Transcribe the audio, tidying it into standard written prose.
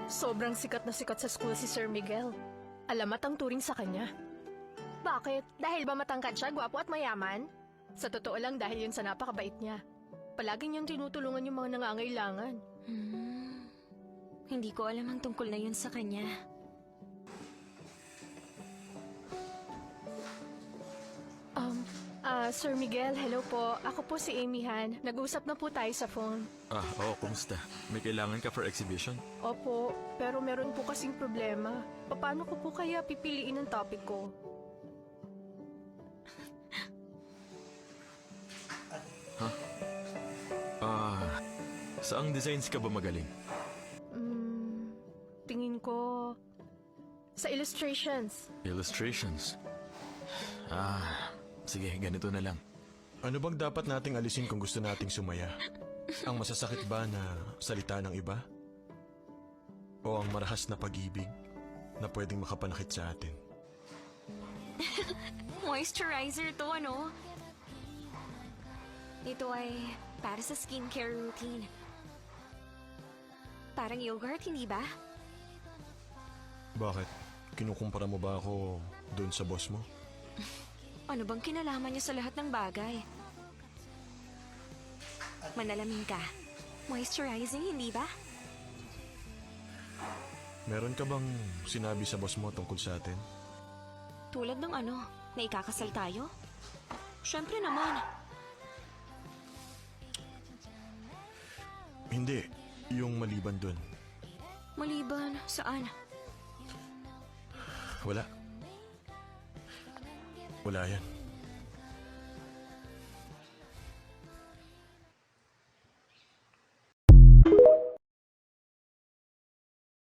Sobrang sikat na sikat sa school si Sir Miguel. Alamat ang turing sa kanya. Bakit? Dahil ba matangkad siya, gwapo at mayaman? Sa totoo lang dahil yun sa napakabait niya. Palagi niyang tinutulungan yung mga nangangailangan. Hindi ko alam ang tungkol na yun sa kanya. Sir Miguel, hello po. Ako po si Amy Han. Nag-usap na po tayo sa phone. Oo, kumusta? May kailangan ka for exhibition? Opo, pero meron po kasing problema. Paano ko po kaya pipiliin ang topic ko? Saang designs ka ba magaling? Tingin ko sa illustrations. Illustrations? Sige, ganito na lang. Ano bang dapat nating alisin kung gusto nating sumaya? Ang masasakit ba na salita ng iba? O ang marahas na pag-ibig na pwedeng makapanakit sa atin? Moisturizer to, ano? Ito ay para sa skincare routine. Parang yogurt, hindi ba? Bakit? Kinukumpara mo ba ako doon sa boss mo? Ano bang kinalaman niya sa lahat ng bagay? Manalamin ka. Moisturizing, hindi ba? Meron ka bang sinabi sa boss mo tungkol sa atin? Tulad ng ano, na ikakasal tayo? Siyempre naman. Hindi, yung maliban doon. Maliban, saan? Wala. Wala yan.